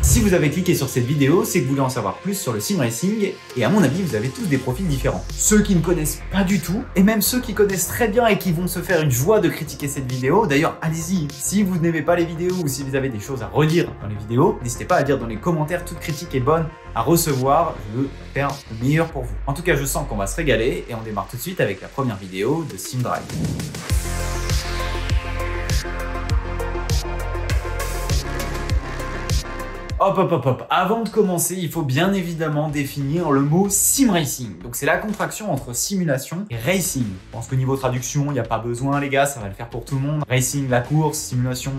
Si vous avez cliqué sur cette vidéo, c'est que vous voulez en savoir plus sur le sim racing et à mon avis, vous avez tous des profils différents. Ceux qui ne connaissent pas du tout et même ceux qui connaissent très bien et qui vont se faire une joie de critiquer cette vidéo. D'ailleurs, allez-y, si vous n'aimez pas les vidéos ou si vous avez des choses à redire dans les vidéos, n'hésitez pas à dire dans les commentaires, toute critique est bonne à recevoir, je veux faire le meilleur pour vous. En tout cas, je sens qu'on va se régaler et on démarre tout de suite avec la première vidéo de Sim Drive. Hop. Avant de commencer, il faut bien évidemment définir le mot sim racing. Donc c'est la contraction entre simulation et racing. Je pense que niveau traduction, il n'y a pas besoin les gars, ça va le faire pour tout le monde. Racing, la course, simulation,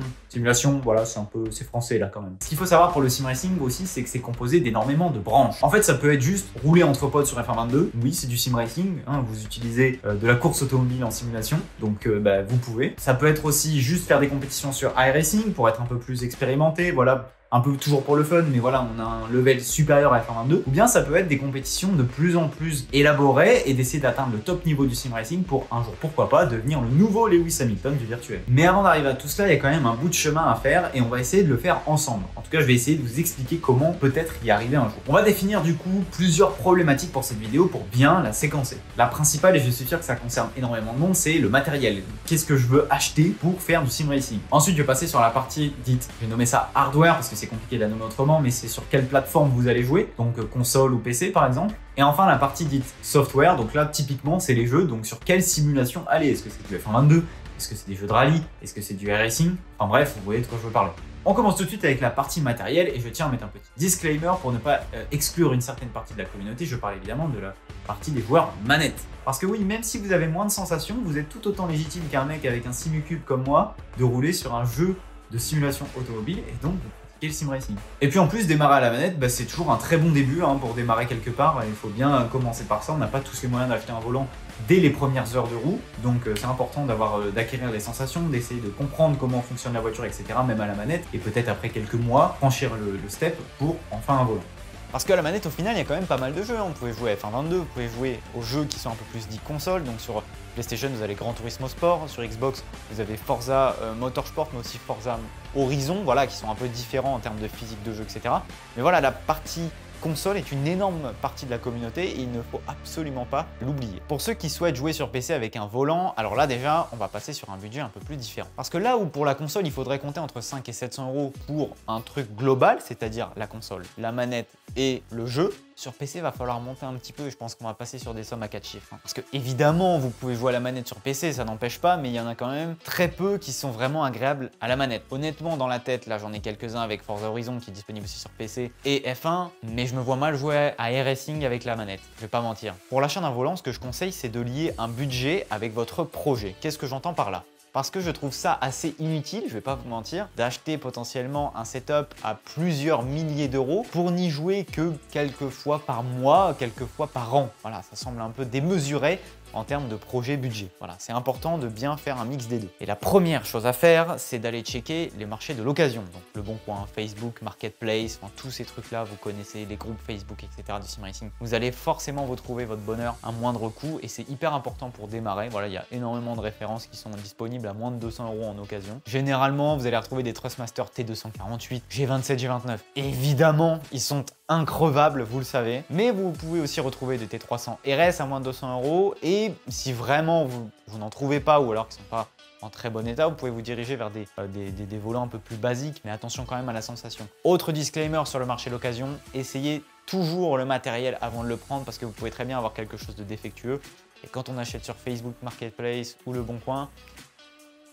voilà, c'est français là quand même. Ce qu'il faut savoir pour le sim racing aussi, c'est que c'est composé d'énormément de branches. En fait, ça peut être juste rouler entre potes sur F1.22. Oui, c'est du sim racing, hein, vous utilisez de la course automobile en simulation, donc vous pouvez. Ça peut être aussi juste faire des compétitions sur iRacing pour être un peu plus expérimenté, voilà. Un peu toujours pour le fun, mais voilà, on a un level supérieur à F1.22. Ou bien ça peut être des compétitions de plus en plus élaborées et d'essayer d'atteindre le top niveau du sim racing pour un jour, pourquoi pas, devenir le nouveau Lewis Hamilton du virtuel. Mais avant d'arriver à tout cela, il y a quand même un bout de chemin à faire et on va essayer de le faire ensemble. En tout cas, je vais essayer de vous expliquer comment peut-être y arriver un jour. On va définir du coup plusieurs problématiques pour cette vidéo pour bien la séquencer. La principale, et je suis sûr que ça concerne énormément de monde, c'est le matériel. Qu'est-ce que je veux acheter pour faire du sim racing? Ensuite, je vais passer sur la partie dite, je vais nommer ça hardware parce que c'est compliqué de la nommer autrement, mais c'est sur quelle plateforme vous allez jouer, donc console ou PC par exemple. Et enfin la partie dite software, donc là typiquement c'est les jeux, donc sur quelle simulation aller, est-ce que c'est du F1.22, est-ce que c'est des jeux de rallye, est-ce que c'est du racing, enfin bref, vous voyez de quoi je veux parler. On commence tout de suite avec la partie matérielle et je tiens à mettre un petit disclaimer pour ne pas exclure une certaine partie de la communauté. Je parle évidemment de la partie des joueurs manettes. Parce que oui, même si vous avez moins de sensations, vous êtes tout autant légitime qu'un mec avec un Simucube comme moi de rouler sur un jeu de simulation automobile et donc le sim racing. Et puis en plus, démarrer à la manette, c'est toujours un très bon début pour démarrer quelque part. Il faut bien commencer par ça. On n'a pas tous les moyens d'acheter un volant dès les premières heures de roue. Donc c'est important d'acquérir les sensations, d'essayer de comprendre comment fonctionne la voiture, etc. même à la manette. Et peut-être après quelques mois, franchir le step pour enfin un volant. Parce qu'à la manette, au final, il y a quand même pas mal de jeux. Vous pouvez jouer à F1.22, vous pouvez jouer aux jeux qui sont un peu plus dits console. Donc sur PlayStation, vous avez Gran Turismo Sport. Sur Xbox, vous avez Forza Motorsport, mais aussi Forza Horizon, voilà, qui sont un peu différents en termes de physique de jeu, etc. Mais voilà, la partie console est une énorme partie de la communauté et il ne faut absolument pas l'oublier. Pour ceux qui souhaitent jouer sur PC avec un volant, alors là déjà, on va passer sur un budget un peu plus différent. Parce que là où pour la console, il faudrait compter entre 5 et 700 € pour un truc global, c'est-à-dire la console, la manette et le jeu, sur PC, il va falloir monter un petit peu. Je pense qu'on va passer sur des sommes à 4 chiffres. Parce que évidemment, vous pouvez jouer à la manette sur PC, ça n'empêche pas, mais il y en a quand même très peu qui sont vraiment agréables à la manette. Honnêtement, dans la tête, là, j'en ai quelques-uns avec Forza Horizon qui est disponible aussi sur PC et F1, mais je me vois mal jouer à iRacing avec la manette. Je vais pas mentir. Pour l'achat d'un volant, ce que je conseille, c'est de lier un budget avec votre projet. Qu'est-ce que j'entends par là ? Parce que je trouve ça assez inutile, je vais pas vous mentir, d'acheter potentiellement un setup à plusieurs milliers d'euros pour n'y jouer que quelques fois par mois, quelques fois par an. Voilà, ça semble un peu démesuré en termes de projet budget. Voilà, c'est important de bien faire un mix des deux. Et la première chose à faire, c'est d'aller checker les marchés de l'occasion. Donc le Boncoin, Facebook, Marketplace, tous ces trucs-là, vous connaissez les groupes Facebook, etc. du sim racing. Vous allez forcément vous trouver votre bonheur à moindre coût et c'est hyper important pour démarrer. Voilà, il y a énormément de références qui sont disponibles à moins de 200 € en occasion. Généralement, vous allez retrouver des Trustmaster T248, G27, G29. Évidemment, ils sont increvables, vous le savez. Mais vous pouvez aussi retrouver des T300 RS à moins de 200 € et si vraiment vous n'en trouvez pas ou alors qu'ils ne sont pas en très bon état, vous pouvez vous diriger vers des volants un peu plus basiques, mais attention quand même à la sensation. Autre disclaimer sur le marché d'occasion, essayez toujours le matériel avant de le prendre parce que vous pouvez très bien avoir quelque chose de défectueux. Et quand on achète sur Facebook Marketplace ou Le Boncoin,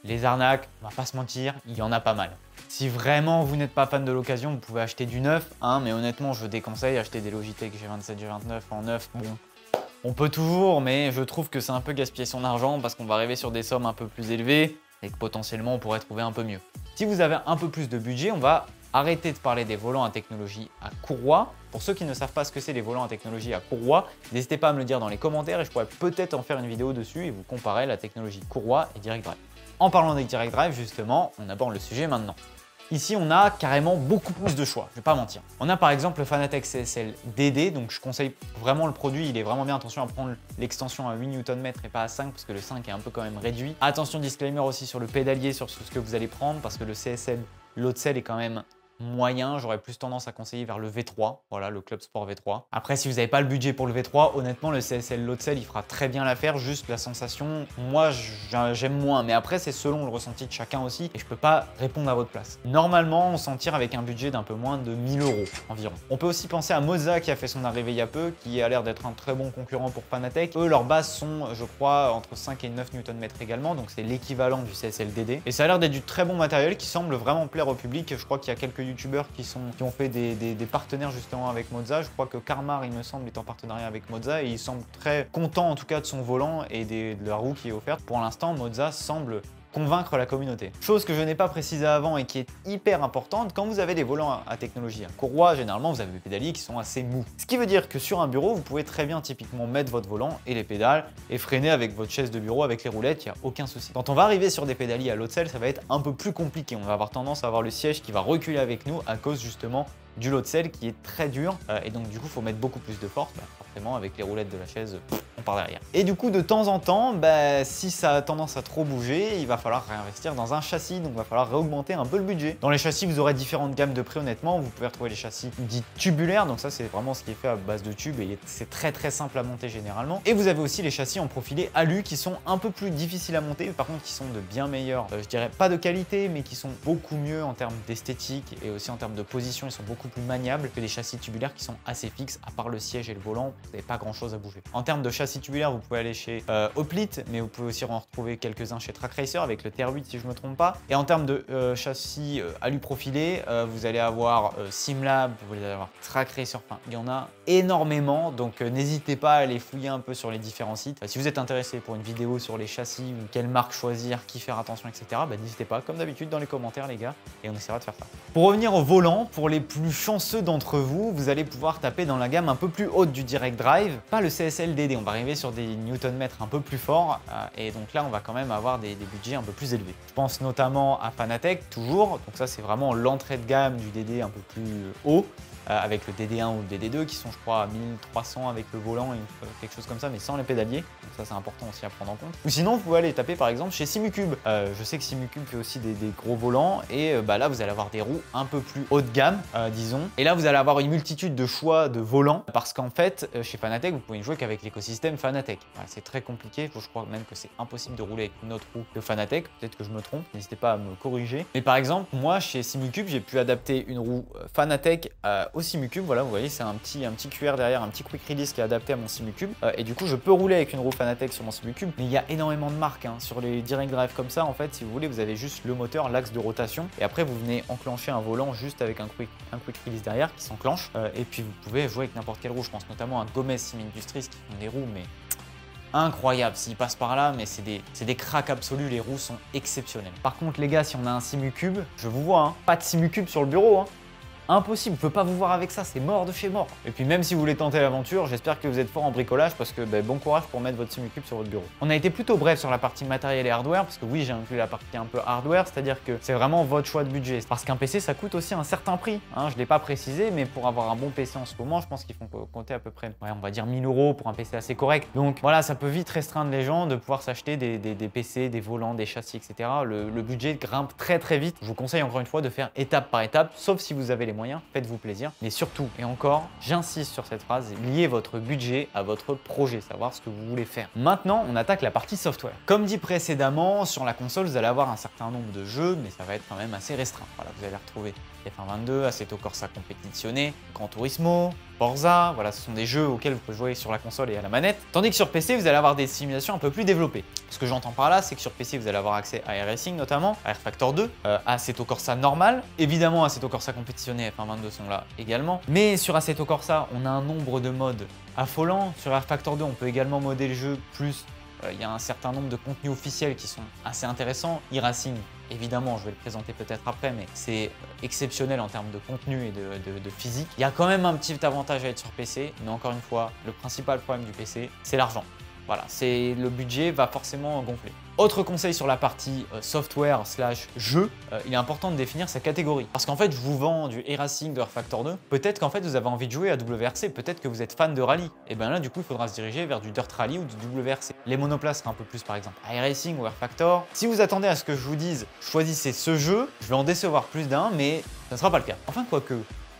les arnaques, on va pas se mentir, il y en a pas mal. Si vraiment vous n'êtes pas fan de l'occasion, vous pouvez acheter du neuf, mais honnêtement, je déconseille acheter des Logitech G27, G29 en neuf. Bon, on peut toujours, mais je trouve que c'est un peu gaspiller son argent parce qu'on va arriver sur des sommes un peu plus élevées et que potentiellement on pourrait trouver un peu mieux. Si vous avez un peu plus de budget, on va arrêter de parler des volants à technologie à courroie. Pour ceux qui ne savent pas ce que c'est les volants à technologie à courroie, n'hésitez pas à me le dire dans les commentaires et je pourrais peut-être en faire une vidéo dessus et vous comparer la technologie courroie et direct drive. En parlant des direct drive, justement, on aborde le sujet maintenant. Ici, on a carrément beaucoup plus de choix, je vais pas mentir. On a par exemple le Fanatec CSL DD, donc je conseille vraiment le produit, il est vraiment bien. Attention à prendre l'extension à 8 Nm et pas à 5 parce que le 5 est un peu quand même réduit. Attention, disclaimer aussi sur le pédalier, sur ce que vous allez prendre parce que le CSL, l'autre selle est quand même moyen, j'aurais plus tendance à conseiller vers le V3, voilà, le Club Sport V3. Après, si vous n'avez pas le budget pour le V3, honnêtement, le CSL Load Cell, il fera très bien l'affaire, juste la sensation, moi, j'aime moins. Mais après, c'est selon le ressenti de chacun aussi, et je peux pas répondre à votre place. Normalement, on s'en tire avec un budget d'un peu moins de 1000 € environ. On peut aussi penser à Moza qui a fait son arrivée il y a peu, qui a l'air d'être un très bon concurrent pour Fanatec. Eux, leurs bases sont, je crois, entre 5 et 9 Nm également, donc c'est l'équivalent du CSL DD. Et ça a l'air d'être du très bon matériel qui semble vraiment plaire au public. Je crois qu'il y a quelques youtubeurs qui ont fait des partenaires justement avec Moza. Je crois que Karmar, il me semble, est en partenariat avec Moza et il semble très content en tout cas de son volant et de la roue qui est offerte. Pour l'instant, Moza semble convaincre la communauté. Chose que je n'ai pas précisé avant et qui est hyper importante, quand vous avez des volants à technologie courroie, généralement vous avez des pédaliers qui sont assez mous. Ce qui veut dire que sur un bureau, vous pouvez très bien typiquement mettre votre volant et les pédales et freiner avec votre chaise de bureau avec les roulettes, il n'y a aucun souci. Quand on va arriver sur des pédaliers à Load Cell, ça va être un peu plus compliqué. On va avoir tendance à avoir le siège qui va reculer avec nous à cause justement du Load Cell qui est très dur et donc du coup il faut mettre beaucoup plus de force. Forcément avec les roulettes de la chaise on part derrière. Et du coup de temps en temps, si ça a tendance à trop bouger, il va falloir réinvestir dans un châssis, donc il va falloir réaugmenter un peu le budget. Dans les châssis vous aurez différentes gammes de prix honnêtement, vous pouvez retrouver les châssis dits tubulaires, donc ça c'est vraiment ce qui est fait à base de tubes et c'est très simple à monter généralement. Et vous avez aussi les châssis en profilé alu qui sont un peu plus difficiles à monter, par contre qui sont de bien meilleurs, je dirais pas de qualité, mais qui sont beaucoup mieux en termes d'esthétique et aussi en termes de position, ils sont beaucoup plus maniables que les châssis tubulaires qui sont assez fixes, à part le siège et le volant, vous n'avez pas grand chose à bouger. En termes de châssis tubulaires, vous pouvez aller chez Hoplite, mais vous pouvez aussi en retrouver quelques-uns chez Track Racer avec le TR8 si je me trompe pas. Et en termes de châssis alu profilé, vous allez avoir Simlab, vous allez avoir Track Racer, enfin il y en a énormément, donc n'hésitez pas à aller fouiller un peu sur les différents sites. Si vous êtes intéressé pour une vidéo sur les châssis ou quelle marque choisir, qui faire attention, etc., n'hésitez pas, comme d'habitude, dans les commentaires les gars, et on essaiera de faire ça. Pour revenir au volant, pour les plus chanceux d'entre vous, vous allez pouvoir taper dans la gamme un peu plus haute du Direct Drive, pas le CSL DD, on va arriver sur des Nm un peu plus forts, et donc là on va quand même avoir des budgets un peu plus élevés. Je pense notamment à Fanatec, toujours, donc ça c'est vraiment l'entrée de gamme du DD un peu plus haut, avec le DD1 ou le DD2 qui sont je crois à 1300 avec le volant et quelque chose comme ça, mais sans les pédaliers, donc ça c'est important aussi à prendre en compte. Ou sinon vous pouvez aller taper par exemple chez Simucube. Je sais que Simucube fait aussi des gros volants et là vous allez avoir des roues un peu plus haut de gamme disons, et là vous allez avoir une multitude de choix de volants parce qu'en fait chez Fanatec vous pouvez y jouer qu'avec l'écosystème Fanatec. Voilà, c'est très compliqué, je crois même que c'est impossible de rouler avec une autre roue que Fanatec, peut-être que je me trompe, n'hésitez pas à me corriger. Mais par exemple moi chez Simucube j'ai pu adapter une roue Fanatec au Simucube, voilà vous voyez c'est un petit QR derrière, un petit quick release qui est adapté à mon Simucube et du coup je peux rouler avec une roue Fanatec sur mon Simucube, mais il y a énormément de marques sur les direct drive comme ça en fait. Si vous voulez vous avez juste le moteur, l'axe de rotation et après vous venez enclencher un volant juste avec un quick release derrière qui s'enclenche et puis vous pouvez jouer avec n'importe quelle roue. Je pense notamment à Gomez Sim Industries qui font des roues mais incroyable, s'ils passent par là, mais c'est des cracks absolus, les roues sont exceptionnelles. Par contre les gars, si on a un Simucube, je vous vois, pas de Simucube sur le bureau, impossible, je peux pas vous voir avec ça, c'est mort de chez mort. Et puis même si vous voulez tenter l'aventure, j'espère que vous êtes fort en bricolage parce que bon courage pour mettre votre Simucube sur votre bureau. On a été plutôt bref sur la partie matériel et hardware parce que oui, j'ai inclus la partie un peu hardware, c'est-à-dire que c'est vraiment votre choix de budget. Parce qu'un PC, ça coûte aussi un certain prix. Je l'ai pas précisé, mais pour avoir un bon PC en ce moment, je pense qu'il faut compter à peu près, on va dire 1000 € pour un PC assez correct. Donc voilà, ça peut vite restreindre les gens de pouvoir s'acheter des PC, des volants, des châssis, etc. Le budget grimpe très vite. Je vous conseille encore une fois de faire étape par étape, sauf si vous avez les moyens, faites-vous plaisir. Mais surtout, et encore, j'insiste sur cette phrase, liez votre budget à votre projet, savoir ce que vous voulez faire. Maintenant, on attaque la partie software. Comme dit précédemment, sur la console, vous allez avoir un certain nombre de jeux, mais ça va être quand même assez restreint. Voilà, vous allez retrouver F1 22, Assetto Corsa Competizione, Gran Turismo, Forza, voilà, ce sont des jeux auxquels vous pouvez jouer sur la console et à la manette. Tandis que sur PC, vous allez avoir des simulations un peu plus développées. Ce que j'entends par là, c'est que sur PC, vous allez avoir accès à iRacing notamment, à R-Factor 2, à Assetto Corsa normal. Évidemment, Assetto Corsa Competizione et F1 22 sont là également. Mais sur Assetto Corsa, on a un nombre de modes affolant. Sur R-Factor 2, on peut également modder le jeu plus. Il y a un certain nombre de contenus officiels qui sont assez intéressants. iRacing, évidemment, je vais le présenter peut-être après, mais c'est exceptionnel en termes de contenu et de physique. Il y a quand même un petit avantage à être sur PC, mais encore une fois, le principal problème du PC, c'est l'argent. Voilà, le budget va forcément gonfler. Autre conseil sur la partie software / jeu, il est important de définir sa catégorie. Parce qu'en fait, je vous vends du iRacing de rFactor 2. Peut-être qu'en fait, vous avez envie de jouer à WRC. Peut-être que vous êtes fan de rallye. Et bien là, du coup, il faudra se diriger vers du Dirt Rally ou du WRC. Les monoplaces seraient un peu plus, par exemple, iRacing ou rFactor. Si vous attendez à ce que je vous dise, choisissez ce jeu, je vais en décevoir plus d'un, mais ça ne sera pas le cas. Enfin, quoique,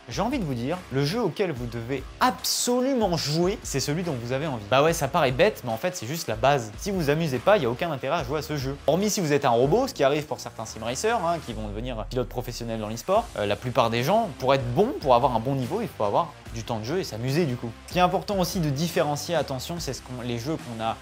j'ai envie de vous dire, le jeu auquel vous devez absolument jouer, c'est celui dont vous avez envie. Bah ouais, ça paraît bête, mais en fait, c'est juste la base. Si vous vous amusez pas, il n'y a aucun intérêt à jouer à ce jeu. Hormis si vous êtes un robot, ce qui arrive pour certains sim racers, qui vont devenir pilotes professionnels dans l'e-sport. La plupart des gens, pour être bon, pour avoir un bon niveau, il faut avoir du temps de jeu et s'amuser du coup. Ce qui est important aussi de différencier, attention, c'est les jeux qu'on a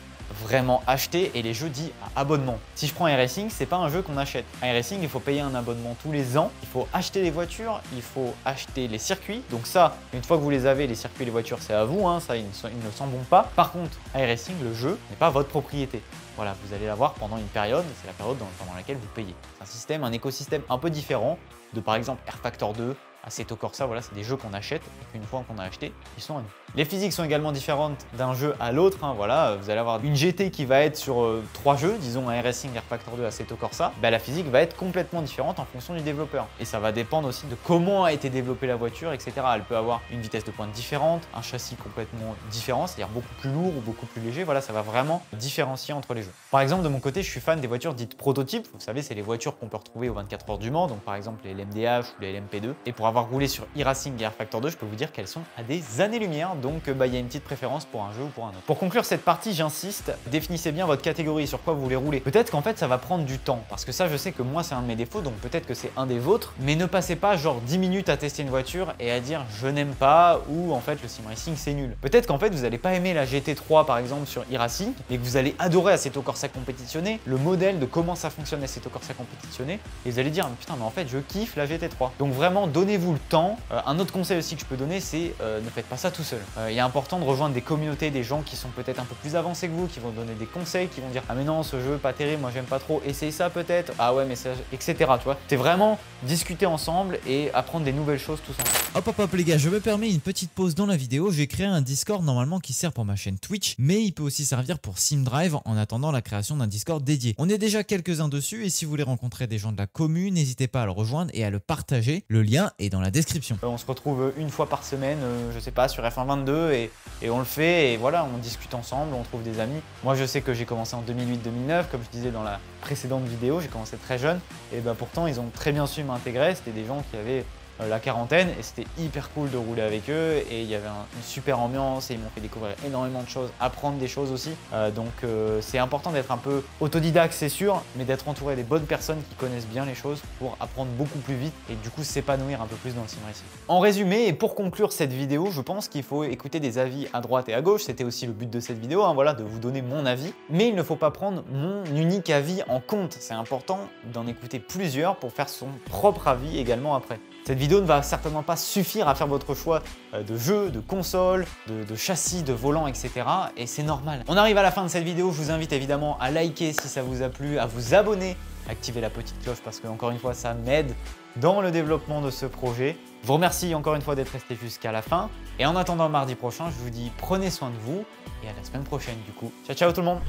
vraiment acheté et les jeux dits à abonnement. Si je prends iRacing, c'est pas un jeu qu'on achète. iRacing, il faut payer un abonnement tous les ans, il faut acheter les voitures, il faut acheter les circuits. Donc ça, une fois que vous les avez, les circuits et les voitures, c'est à vous, ça ils ne s'en vont pas. Par contre, iRacing, le jeu n'est pas votre propriété. Voilà, vous allez l'avoir pendant une période, c'est la période pendant laquelle vous payez. C'est un système, un écosystème un peu différent de par exemple rFactor 2, Assetto Corsa, voilà, c'est des jeux qu'on achète et qu'une fois qu'on a acheté, ils sont à nous. Les physiques sont également différentes d'un jeu à l'autre. Voilà, vous allez avoir une GT qui va être sur 3 jeux, disons un iRacing, rFactor 2, Assetto Corsa. La physique va être complètement différente en fonction du développeur. Et ça va dépendre aussi de comment a été développée la voiture, etc. Elle peut avoir une vitesse de pointe différente, un châssis complètement différent, c'est-à-dire beaucoup plus lourd ou beaucoup plus léger. Voilà, ça va vraiment différencier entre les jeux. Par exemple, de mon côté, je suis fan des voitures dites prototypes. Vous savez, c'est les voitures qu'on peut retrouver aux 24 heures du Mans, donc par exemple les LMDH ou les LMP2. Et pour avoir roulé sur iRacing et rFactor 2, je peux vous dire qu'elles sont à des années-lumière. Donc il y a une petite préférence pour un jeu ou pour un autre. Pour conclure cette partie, j'insiste, définissez bien votre catégorie, sur quoi vous voulez rouler. Peut-être qu'en fait ça va prendre du temps, parce que ça je sais que moi c'est un de mes défauts, donc peut-être que c'est un des vôtres, mais ne passez pas genre 10 minutes à tester une voiture et à dire je n'aime pas ou en fait le sim racing c'est nul. Peut-être qu'en fait vous n'allez pas aimer la GT3 par exemple sur iRacing, mais que vous allez adorer Assetto Corsa compétitionner, le modèle de comment ça fonctionne Assetto Corsa compétitionner, et vous allez dire putain mais en fait je kiffe la GT3. Donc vraiment donnez-vous le temps. Un autre conseil aussi que je peux donner, c'est ne faites pas ça tout seul. Il est important de rejoindre des communautés, des gens qui sont peut-être un peu plus avancés que vous, qui vont donner des conseils, qui vont dire ah mais non ce jeu pas terrible, moi j'aime pas trop, essaye ça peut-être, ah ouais mais ça, etc. Tu vois, c'est vraiment discuter ensemble et apprendre des nouvelles choses tous ensemble. Hop les gars, je me permets une petite pause dans la vidéo. J'ai créé un Discord normalement qui sert pour ma chaîne Twitch, mais il peut aussi servir pour SimDrive en attendant la création d'un Discord dédié. On est déjà quelques-uns dessus et si vous voulez rencontrer des gens de la commune, n'hésitez pas à le rejoindre et à le partager. Le lien est dans la description. On se retrouve une fois par semaine, je sais pas, sur F122 et on le fait et voilà, on discute ensemble, on trouve des amis. Moi je sais que j'ai commencé en 2008-2009, comme je disais dans la précédente vidéo, j'ai commencé très jeune et pourtant ils ont très bien su m'intégrer. C'était des gens qui avaient la quarantaine et c'était hyper cool de rouler avec eux et il y avait une super ambiance et ils m'ont fait découvrir énormément de choses, apprendre des choses aussi. Donc c'est important d'être un peu autodidacte, c'est sûr, mais d'être entouré des bonnes personnes qui connaissent bien les choses pour apprendre beaucoup plus vite et du coup s'épanouir un peu plus dans le sim racing. En résumé et pour conclure cette vidéo, je pense qu'il faut écouter des avis à droite et à gauche. C'était aussi le but de cette vidéo, voilà, de vous donner mon avis, mais il ne faut pas prendre mon unique avis en compte. C'est important d'en écouter plusieurs pour faire son propre avis également après. Cette vidéo ne va certainement pas suffire à faire votre choix de jeu, de console, de châssis, de volant, etc. Et c'est normal. On arrive à la fin de cette vidéo. Je vous invite évidemment à liker si ça vous a plu, à vous abonner, à activer la petite cloche parce que encore une fois, ça m'aide dans le développement de ce projet. Je vous remercie encore une fois d'être resté jusqu'à la fin. Et en attendant mardi prochain, je vous dis prenez soin de vous et à la semaine prochaine du coup. Ciao, ciao tout le monde!